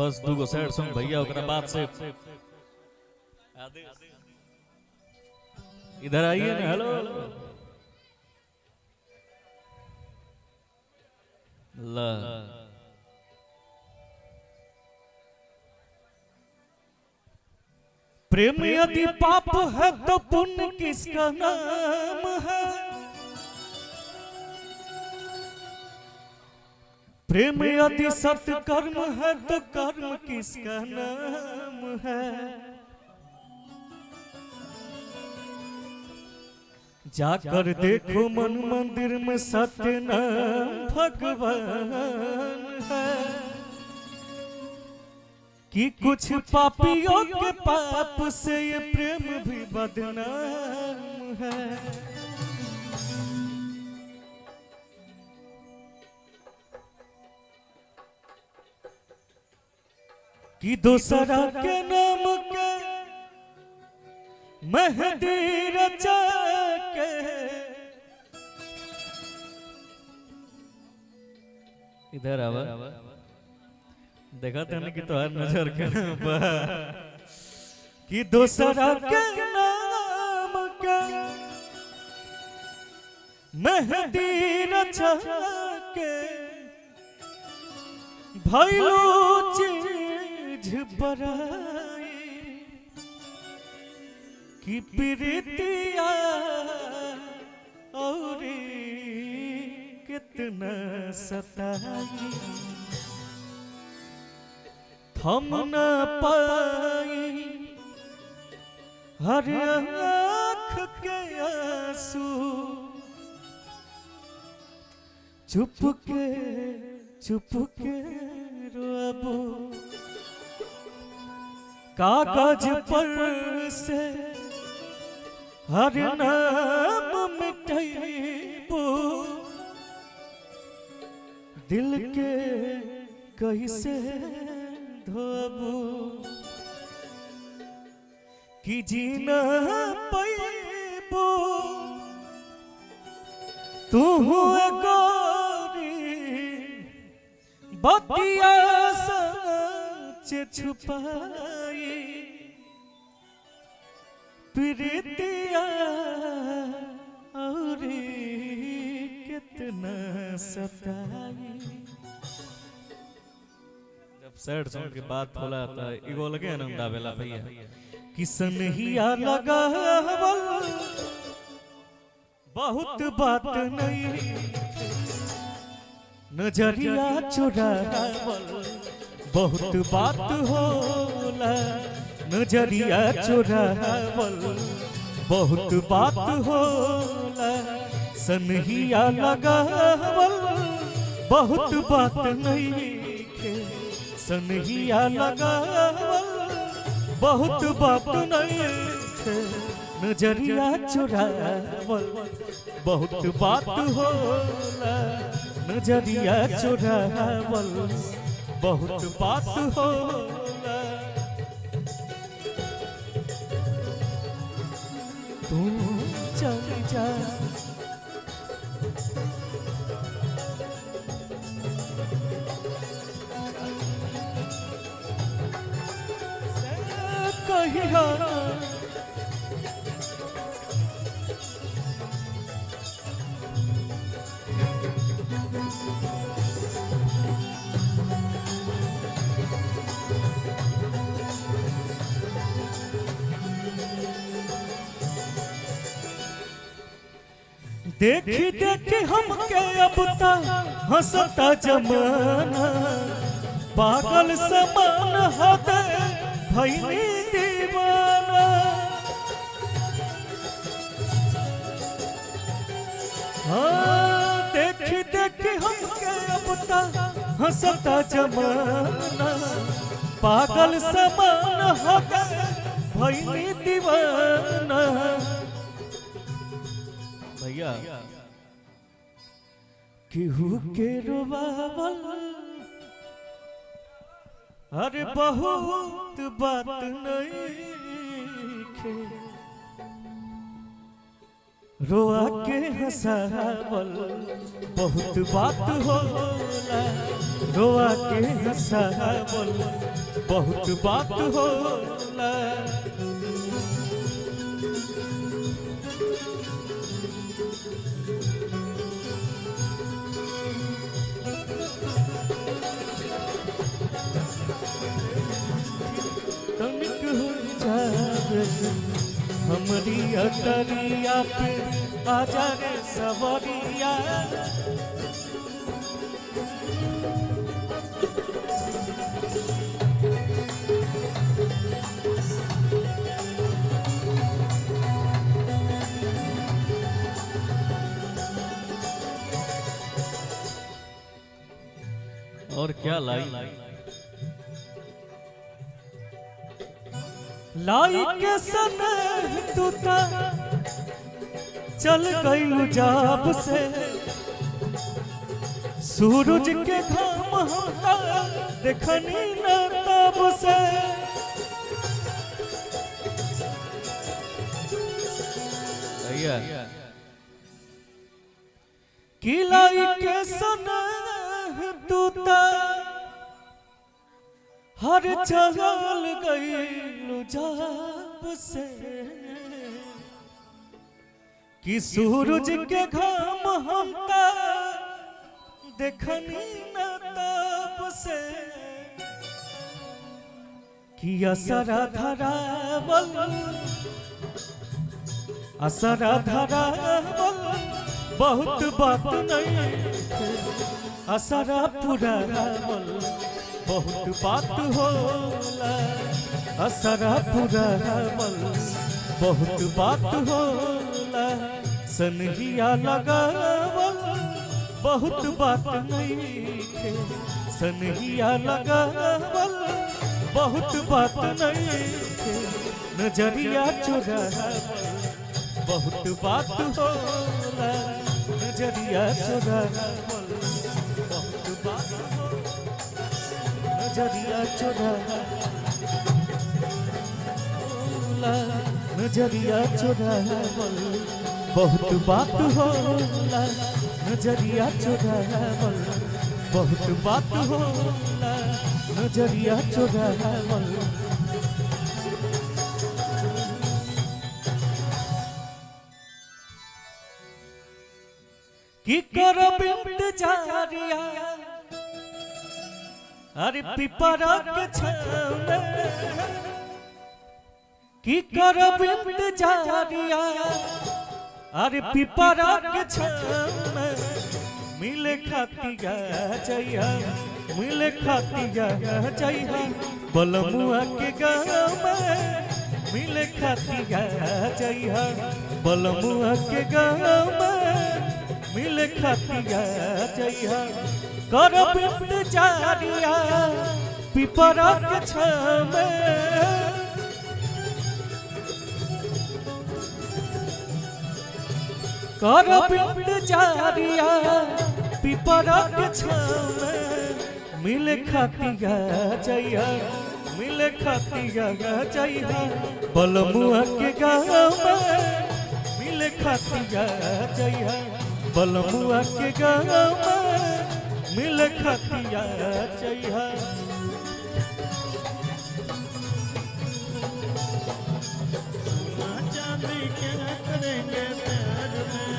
बस दूगो sad song भैया ओकरा बाद से इधर आइए ना। हेलो ला प्रेम यदि पाप है तो पुण्य किसका नाम है। प्रेम यदि सत्कर्म है तो कर्म किसका नाम है। जाकर देखो मन मंदिर में सत्य नाम भगवान है। कि कुछ पापियों के पाप से ये प्रेम भी बदनाम है। कि दूसरा के नाम के मेहंदी रचा के इधर आवा देखा तेने कि तोहार नजर के कि दूसरा के नाम के मेहंदी रचा के भइलो चीज पराई। कि प्रीतिया और कितना सताई। थम न पाई हर आँख के आंसू। चुप के रोबो कागज पर से हर नाम मिटाइबो। दिल के कैसे धोबो कि जीना पैबो। तू गोरी बतिया सच छुपाई। प्रीतिया और कितना सताई। जब सैड सॉन्ग की बात बोला था इगो लगे आनंद आवेला भैया। किसन हिया लगावल बहुत बात नहीं। नजरिया चुरावल बहुत बात होला। नजरिया चुरावल बहुत बात होला। सनहिया लगावल बहुत बात नहीं। सनहिया लगावल बहुत बात नहीं। नजरिया चुरावल बहुत बात होला। नजरिया चुरावल बहुत बात होला। तू चल जा कहिया। देखी देखी हमके अब तक हंसता जमाना। पागल समान हद भइनी दीवाना। हाँ देखी देखी हमके अब तक हंसता जमाना। पागल समान हद भइनी दीवाना। भैया केहू के रोवावल अरे बहुत बात नहीं खे। रोआ के हंसावल बहुत बात होला, रोआ के हंसावल बहुत बात होला। तनिक हो जावे हमारी अटरिया पे आजा रे सवरिया। और क्या लाई लाई के सनह तूता चल गई जाब से, सूरज के घाम होता देखनी न तब से। कि लाई के सनह तूता हर चल गई जाब से, कि सूरज के घाम हमका देखनी न तब से। कि असरा धरावल असरा धरावल बहुत बात नहीं, असरा पुरावल बहुत बात होला, असरा पुरावल बहुत बात होला। सनहिया लगावल बहुत बात नहीं, सनहिया लगावल बहुत बात नहीं। नजरिया चुरावल बहुत बात होला, नजरिया चुरावल बहुत बात होला, नजरिया चुरावल नजरिया चुरावल बहुत बात होला, नजरिया चुरावल बहुत बात होला, नजरिया चुरावल। की करब इंतजारिया अरे पिपरा के छाव में, की करब इंतजारिया अरे पिपरा के छाव में। मिले खातिया जइया मिले खातिया जइया बलमुआ के गाँव में। मिले खातिया जइया बलमुआ के गाँव में, मिले खातिया जइया। करब इंतजारिया पिपरा के छाव में, करब इंतजारिया पिपरा के छाव में। मिले खातिया जइया मिले खातिया जइया बलमुआ के गाँव में। मिले खातिया जइया बलमुआ के गाँव में, मिले खातिया जइया। चांदी क्या करेंगे प्यार में,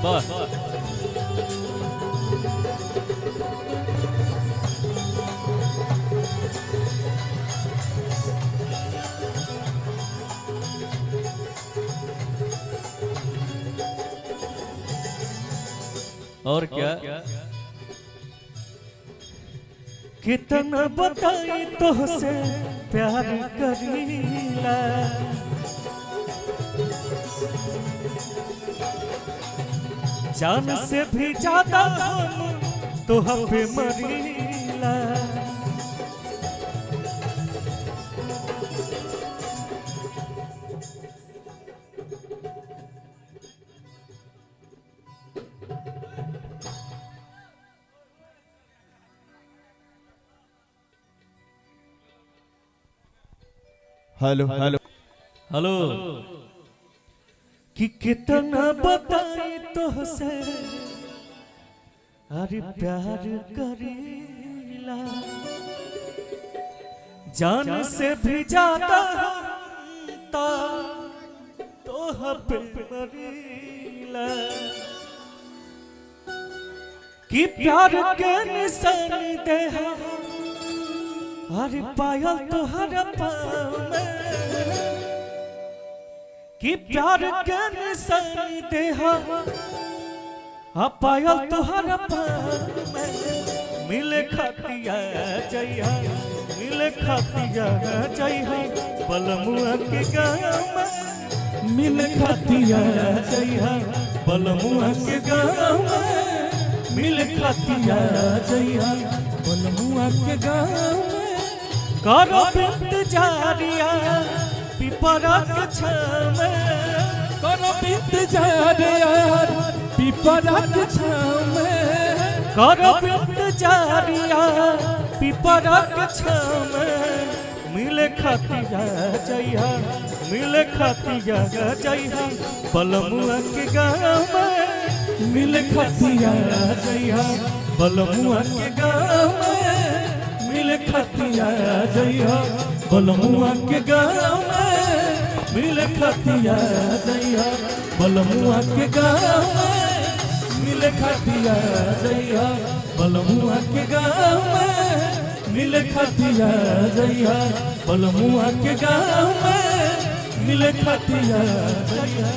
बस और क्या कितना बताई तुझसे प्यार करीला, जान से भी ज्यादा हम तो पे मरीला। हेलो हेलो हेलो कि कितना बताई तो से अरे प्यार करेला, जान से भी ज्यादा तो पे मरीला। कि प्यार के निशान दे अरे पायल तुहरा पाँव में, कि प्यार के निशान दे पायल तुहरा पाँव में। मिले खातिया जइहा, मिले खातिया जइहा बलमुआ के गाँव में। मिले खातिया जइहा बलमुआ के गाँव में। मिले खातिया जइहा बलमुआ के गाँव में। करो इंतजारिया पिपरा के छाव में, करो इंतजारिया पिपरा के छाव में। करो इंतजारिया पिपरा के छाव में। मिले खातिया जइहा, मिले खातिया जइहा बलमुआ के गाँव में। मिले खातिया जइहा बलमुआ के गाँव में। मिले खातिया जइहा बलमुआ के गाँव में। मिले खातिया जइहा बलमुआ के गाँव में। मिले खातिया जइहा बलमुआ के गाँव में। मिले खातिया जइहा बलमुआ के गाँव में। मिले खातिया जइहा